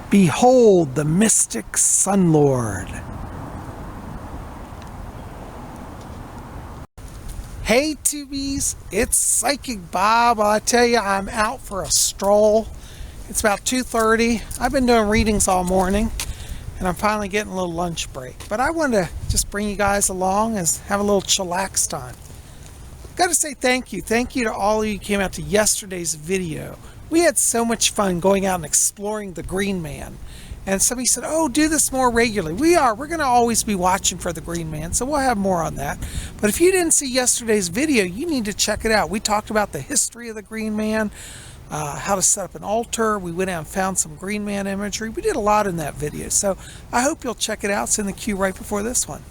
Behold the mystic Sun Lord. Hey tubies, it's Psychic Bob. I tell you, I'm out for a stroll. It's about 2:30. I've been doing readings all morning, and I'm finally getting a little lunch break. But I wanted to just bring you guys along and have a little chillax time. Got to say thank you. Thank you to all of you who came out to yesterday's video. We had so much fun going out and exploring the Green Man. And somebody said, oh, do this more regularly. We're going to always be watching for the Green Man, so we'll have more on that. But if you didn't see yesterday's video, you need to check it out. We talked about the history of the Green Man, how to set up an altar. We went out and found some Green Man imagery. We did a lot in that video, so I hope you'll check it out. It's in the queue right before this one.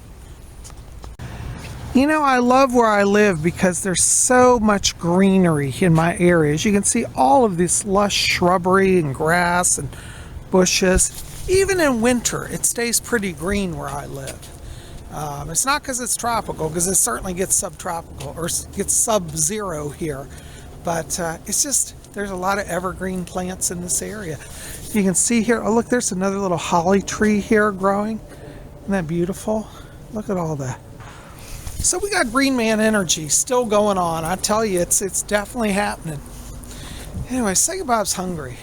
You know, I love where I live because there's so much greenery in my areas. You can see all of this lush shrubbery and grass and bushes. Even in winter, it stays pretty green where I live. It's not because it's tropical, because it certainly gets subtropical or gets sub-zero here. But it's just, there's a lot of evergreen plants in this area. You can see here, oh look, there's another little holly tree here growing. Isn't that beautiful? Look at all that. So we got Green Man energy still going on. I tell you, it's definitely happening. Anyway, Psychic Bob's hungry.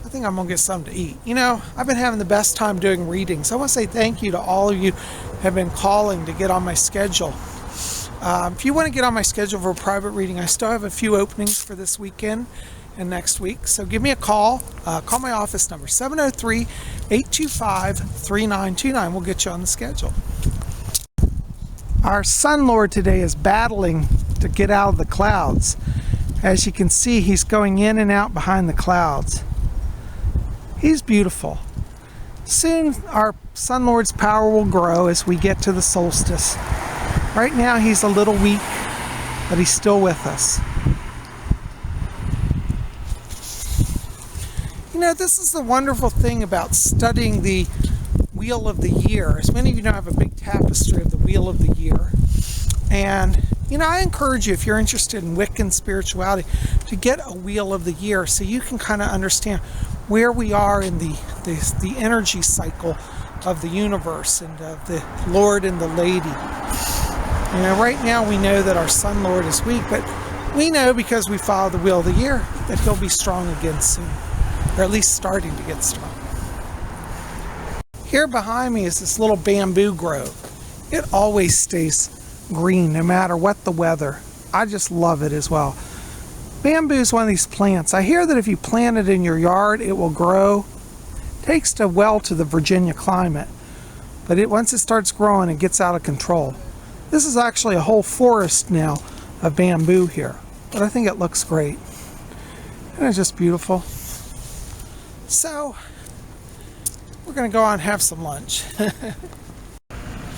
I think I'm gonna get something to eat. You know, I've been having the best time doing readings. I want to say thank you to all of you who have been calling to get on my schedule. If you want to get on my schedule for a private reading, I still have a few openings for this weekend and next week. So give me a call. Call my office number, 703-825-3929. We'll get you on the schedule. Our Sun Lord today is battling to get out of the clouds. As you can see, he's going in and out behind the clouds. He's beautiful. Soon our Sun Lord's power will grow as we get to the solstice. Right now he's a little weak, but he's still with us. You know, this is the wonderful thing about studying the Wheel of the Year. As many of you know, I have a big tapestry of the Wheel of the Year. And, you know, I encourage you, if you're interested in Wiccan spirituality, to get a Wheel of the Year so you can kind of understand where we are in the energy cycle of the universe and of the Lord and the Lady. You know, right now we know that our Sun Lord is weak, but we know because we follow the Wheel of the Year that he'll be strong again soon, or at least starting to get strong. Here behind me is this little bamboo grove. It always stays green no matter what the weather. I just love it as well. Bamboo is one of these plants. I hear that if you plant it in your yard, it will grow. It takes well to the Virginia climate, but once it starts growing, it gets out of control. This is actually a whole forest now of bamboo here, but I think it looks great. And it's just beautiful. So, we're going to go on and have some lunch.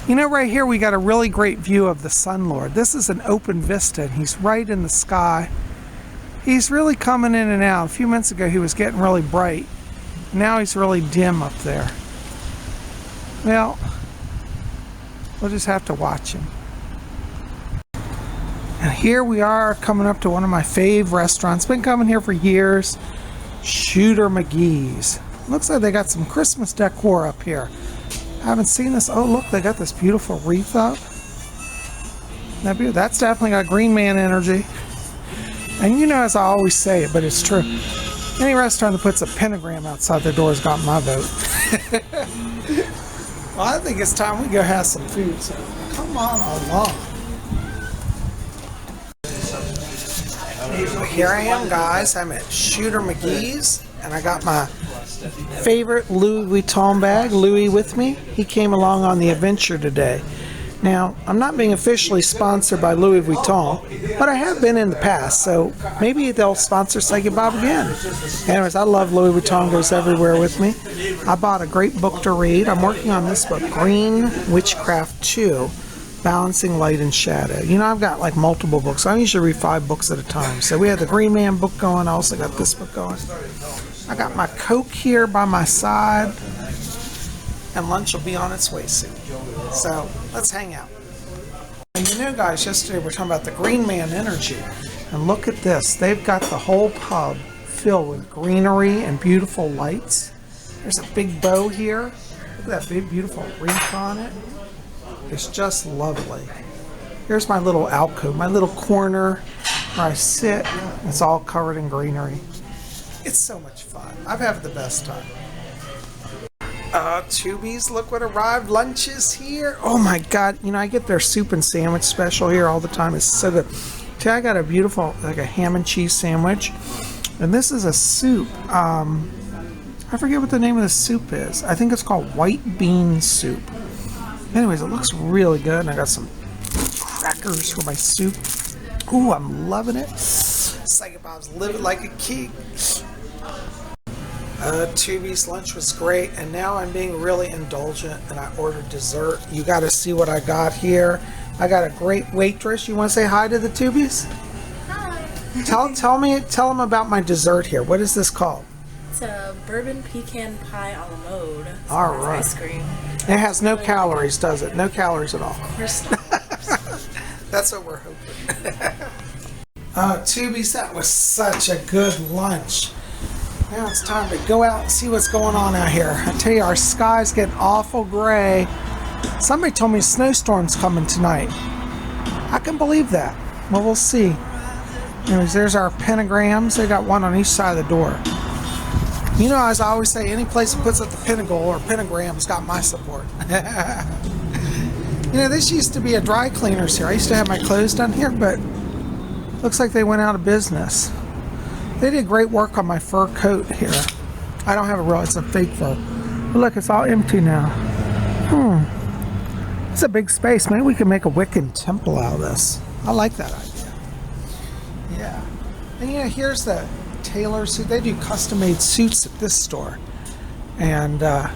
You know, right here we got a really great view of the Sun Lord. This is an open vista, and he's right in the sky. He's really coming in and out. A few minutes ago he was getting really bright. Now he's really dim up there. Well, we'll just have to watch him. And here we are coming up to one of my fave restaurants. Been coming here for years. Shooter McGee's. Looks like they got some Christmas decor up here. I haven't seen this. Oh, look, they got this beautiful wreath up. That's definitely got Green Man energy. And you know, as I always say it, but it's true. Any restaurant that puts a pentagram outside their door has got my vote. Well, I think it's time we go have some food, so come on along. Here I am, guys. I'm at Shooter McGee's, and I got my favorite Louis Vuitton bag, Louis, with me. He came along on the adventure today. Now, I'm not being officially sponsored by Louis Vuitton, but I have been in the past, so maybe they'll sponsor Psychic Bob again. Anyways, I love Louis Vuitton, goes everywhere with me. I bought a great book to read. I'm working on this book, Green Witchcraft 2, Balancing Light and Shadow. You know, I've got like multiple books. I usually read 5 books at a time. So we had the Green Man book going. I also got this book going. I got my Coke here by my side. And lunch will be on its way soon. So let's hang out. And you know, guys, yesterday we were talking about the Green Man energy. And look at this. They've got the whole pub filled with greenery and beautiful lights. There's a big bow here. Look at that big, beautiful wreath on it. It's just lovely. Here's my little alcove, my little corner where I sit. It's all covered in greenery. It's so much fun. I've had the best time. Tubies, look what arrived. Lunch is here. Oh my God. You know, I get their soup and sandwich special here all the time. It's so good. Today I got a beautiful, like a ham and cheese sandwich. And this is a soup. I forget what the name of the soup is. I think it's called white bean soup. Anyways, it looks really good. And I got some crackers for my soup. Ooh, I'm loving it. It's like if I was living like a king. Tubi's lunch was great, and now I'm being really indulgent, and I ordered dessert. You got to see what I got here. I got a great waitress. You want to say hi to the Tubies? Hi. Tell them about my dessert here. What is this called? It's a bourbon pecan pie a la mode. All right. Ice cream. It has no calories, does it? No calories at all. Of course not. That's what we're hoping. Tubies, that was such a good lunch. Now it's time to go out and see what's going on out here. I tell you, our sky's getting awful gray. Somebody told me a snowstorm's coming tonight. I can believe that. Well, we'll see. Anyways, there's our pentagrams. They got one on each side of the door. You know, as I always say, any place that puts up the pentacle or pentagram's got my support. You know, this used to be a dry cleaners here. I used to have my clothes done here, but looks like they went out of business. They did great work on my fur coat here. I don't have a real, it's a fake fur. But look, it's all empty now. It's a big space. Maybe we can make a Wiccan temple out of this. I like that idea. Yeah. And you know, here's the tailor suit. They do custom-made suits at this store. And I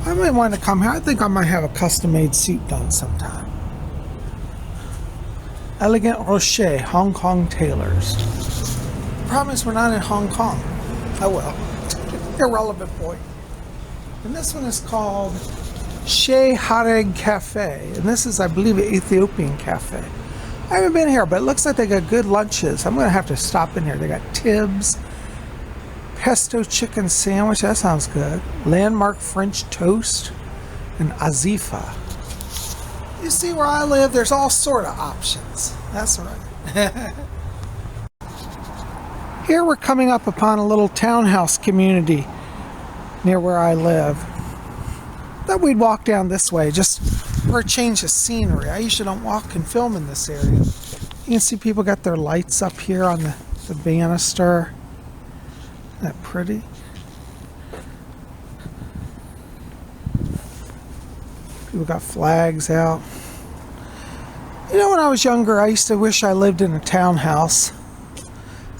might want to come here. I think I might have a custom-made suit done sometime. Elegant Rocher, Hong Kong Tailors. Problem is we're not in Hong Kong. Oh well. Irrelevant point. And this one is called Shea Hareg Cafe. And this is, I believe, an Ethiopian cafe. I haven't been here, but it looks like they got good lunches. I'm going to have to stop in here. They got Tibbs, pesto chicken sandwich. That sounds good. Landmark French toast, and Azifa. You see where I live, there's all sort of options. That's right. Here we're coming up upon a little townhouse community near where I live. Thought we'd walk down this way just for a change of scenery. I usually don't walk and film in this area. You can see people got their lights up here on the banister. Isn't that pretty? People got flags out. You know, when I was younger, I used to wish I lived in a townhouse.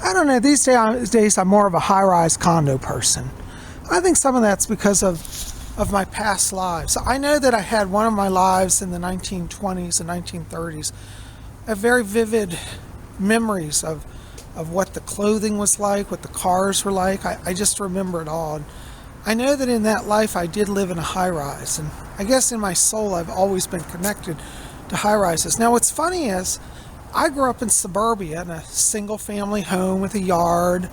I don't know, these days I'm more of a high-rise condo person. I think some of that's because of my past lives. I know that I had one of my lives in the 1920s and 1930s. I have very vivid memories of what the clothing was like, what the cars were like. I just remember it all. And I know that in that life I did live in a high-rise. And I guess in my soul I've always been connected to high-rises. Now what's funny is, I grew up in suburbia in a single family home with a yard.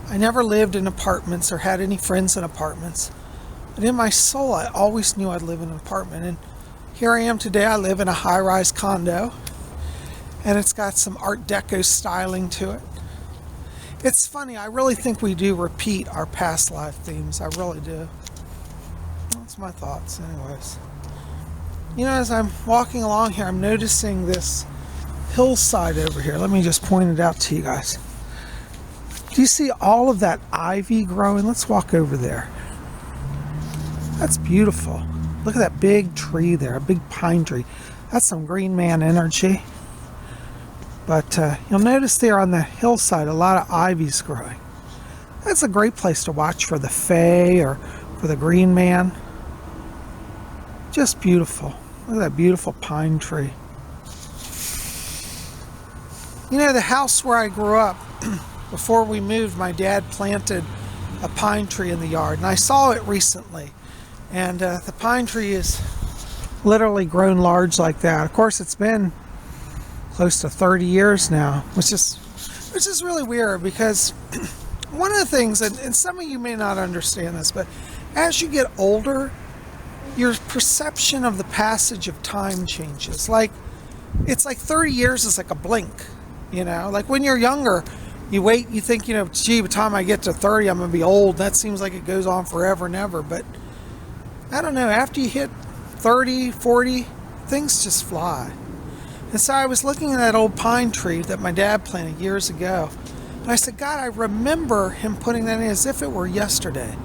I never lived in apartments or had any friends in apartments. But in my soul, I always knew I'd live in an apartment. And here I am today. I live in a high-rise condo. And it's got some Art Deco styling to it. It's funny. I really think we do repeat our past life themes. I really do. That's my thoughts anyways. You know, as I'm walking along here, I'm noticing this hillside over here. Let me just point it out to you guys. Do you see all of that ivy growing? Let's walk over there. That's beautiful. Look at that big tree there, a big pine tree. That's some Green Man energy. But you'll notice there on the hillside a lot of ivy's growing. That's a great place to watch for the Fae or for the Green Man. Just beautiful. Look at that beautiful pine tree. You know, the house where I grew up, before we moved, my dad planted a pine tree in the yard. And I saw it recently. And the pine tree is literally grown large like that. Of course, it's been close to 30 years now, which is really weird because one of the things, and some of you may not understand this, but as you get older, your perception of the passage of time changes. Like, it's like 30 years is like a blink, you know? Like when you're younger, you wait, you think, gee, by the time I get to 30, I'm going to be old. That seems like it goes on forever and ever. But I don't know, after you hit 30, 40, things just fly. And so I was looking at that old pine tree that my dad planted years ago. And I said, God, I remember him putting that in as if it were yesterday.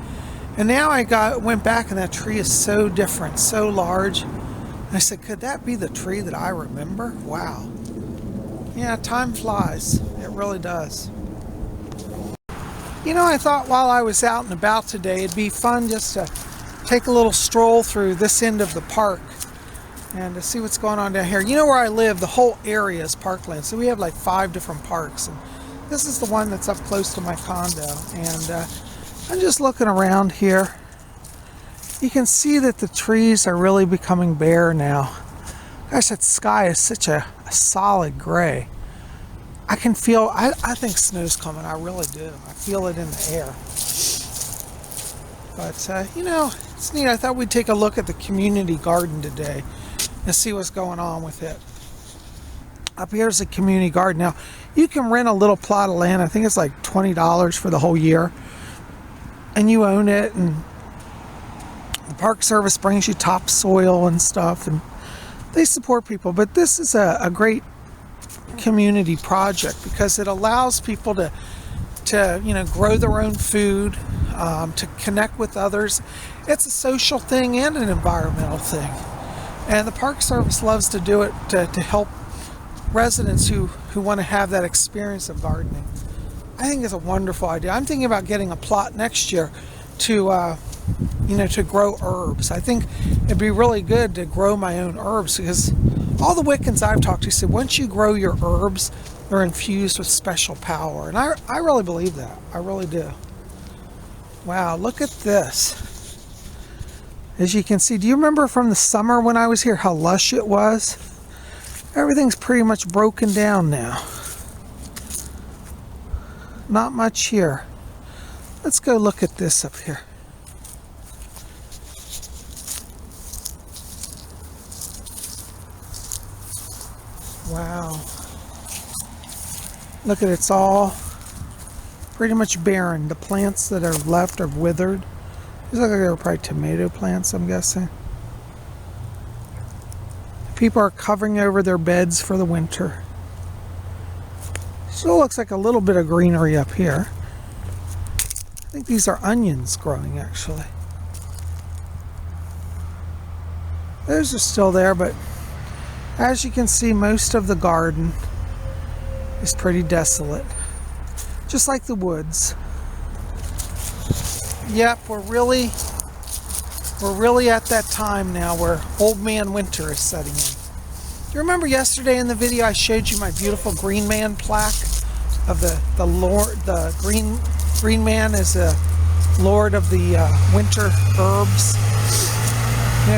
And now went back, and that tree is so different, so large. And I said, could that be the tree that I remember? Wow. Yeah, time flies. It really does. I thought while I was out and about today, it'd be fun just to take a little stroll through this end of the park and to see what's going on down here. Where I live, the whole area is parkland. So we have like 5 different parks. And this is the one that's up close to my condo. And I'm just looking around here. You can see that the trees are really becoming bare now. Gosh, that sky is such a solid gray. I can feel, I think snow's coming. I really do. I feel it in the air. But, it's neat. I thought we'd take a look at the community garden today and see what's going on with it. Up here's the community garden. Now, you can rent a little plot of land. I think it's like $20 for the whole year. And you own it, and the Park Service brings you topsoil and stuff, and they support people. But this is a great community project because it allows people to grow their own food, to connect with others. It's a social thing and an environmental thing. And the Park Service loves to do it to help residents who want to have that experience of gardening. I think it's a wonderful idea. I'm thinking about getting a plot next year to grow herbs. I think it'd be really good to grow my own herbs because all the Wiccans I've talked to said once you grow your herbs, they're infused with special power. And I really believe that. I really do. Wow, look at this. As you can see, do you remember from the summer when I was here how lush it was? Everything's pretty much broken down now. Not much here. Let's go look at this up here. Wow. Look at it, it's all pretty much barren. The plants that are left are withered. These look like they were probably tomato plants, I'm guessing. People are covering over their beds for the winter. Still looks like a little bit of greenery up here. I think these are onions growing, actually. Those are still there, but as you can see, most of the garden is pretty desolate. Just like the woods. Yep, we're really at that time now where old man winter is setting in. Do you remember yesterday in the video I showed you my beautiful green man plaque of the Lord? The green man is a lord of the winter herbs.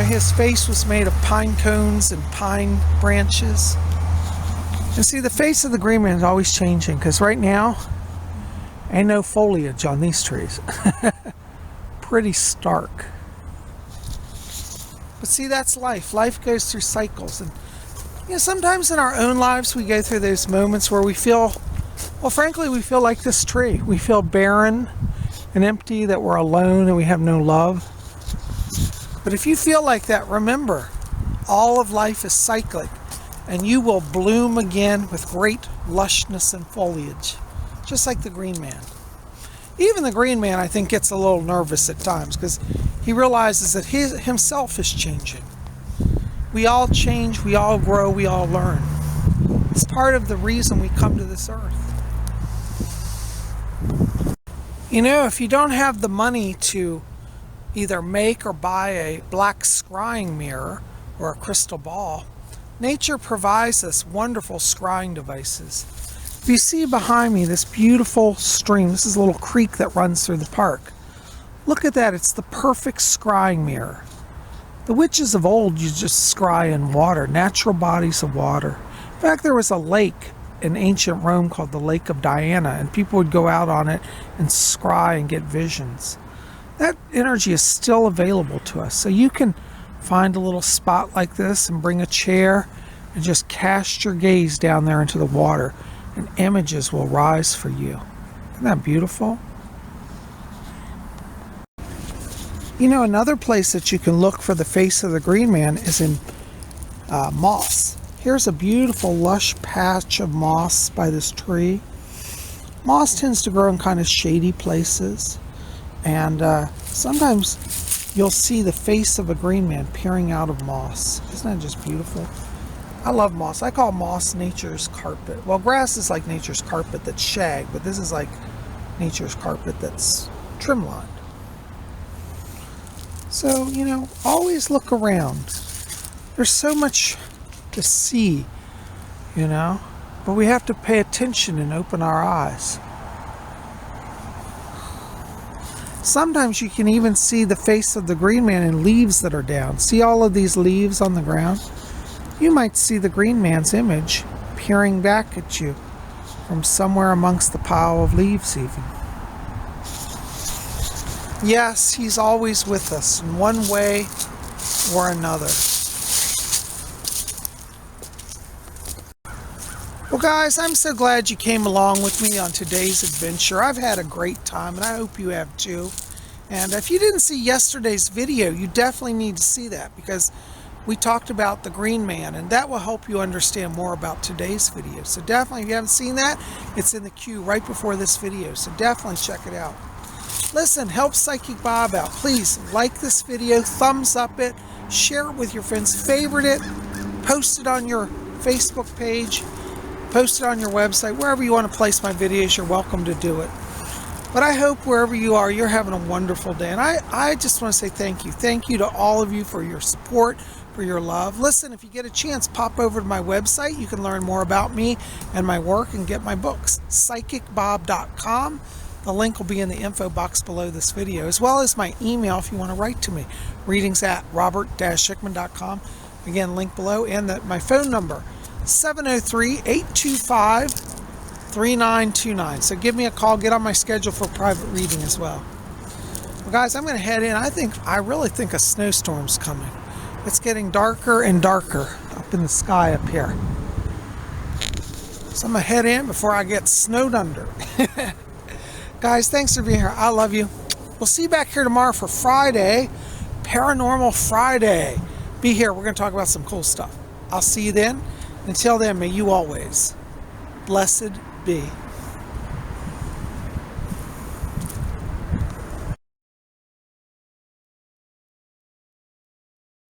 His face was made of pine cones and pine branches. And see, the face of the green man is always changing because right now ain't no foliage on these trees. Pretty stark. But see, that's life. Life goes through cycles. And sometimes in our own lives we go through those moments where we feel, well, frankly, we feel like this tree. We feel barren and empty, that we're alone and we have no love. But if you feel like that, remember, all of life is cyclic, and you will bloom again with great lushness and foliage, just like the green man. Even the green man, I think, gets a little nervous at times because he realizes that himself is changing. We all change, we all grow, we all learn. It's part of the reason we come to this earth. If you don't have the money to either make or buy a black scrying mirror or a crystal ball, nature provides us wonderful scrying devices. If you see behind me this beautiful stream, this is a little creek that runs through the park. Look at that, it's the perfect scrying mirror. The witches of old used to just scry in water, natural bodies of water. In fact, there was a lake in ancient Rome called the Lake of Diana, and people would go out on it and scry and get visions. that energy is still available to us. So you can find a little spot like this and bring a chair and just cast your gaze down there into the water, and images will rise for you. Isn't that beautiful? You know, another place that you can look for the face of the green man is in moss. Here's a beautiful lush patch of moss by this tree. Moss tends to grow in kind of shady places, and sometimes you'll see the face of a green man peering out of moss. Isn't that just beautiful? I love moss. I call moss nature's carpet. Well, grass is like nature's carpet that's shag, but this is like nature's carpet that's trimlined. So, you know, always look around. There's so much to see, you know, but we have to pay attention and open our eyes. Sometimes you can even see the face of the green man in leaves that are down. See all of these leaves on the ground? You might see the green man's image peering back at you from somewhere amongst the pile of leaves even. Yes, he's always with us in one way or another. Well, guys, I'm so glad you came along with me on today's adventure. I've had a great time, and I hope you have too. And if you didn't see yesterday's video, you definitely need to see that, because we talked about the green man, and that will help you understand more about today's video. So definitely, if you haven't seen that, it's in the queue right before this video. So definitely check it out. Listen, help Psychic Bob out. Please like this video, thumbs up it, share it with your friends, favorite it, post it on your Facebook page, post it on your website, wherever you want to place my videos, you're welcome to do it. But I hope wherever you are, you're having a wonderful day. And I just want to say thank you. Thank you to all of you for your support, for your love. Listen, if you get a chance, pop over to my website. You can learn more about me and my work and get my books, psychicbob.com. The link will be in the info box below this video, as well as my email if you want to write to me, readings@robert-schickman.com. Again, link below, and my phone number, 703-825-3929. So give me a call, get on my schedule for private reading as well. Well, guys, I'm going to head in. I really think a snowstorm's coming. It's getting darker and darker up in the sky up here. So I'm going to head in before I get snowed under. Guys, thanks for being here. I love you. We'll see you back here tomorrow for Friday, Paranormal Friday. Be here. We're going to talk about some cool stuff. I'll see you then. Until then, may you always blessed be.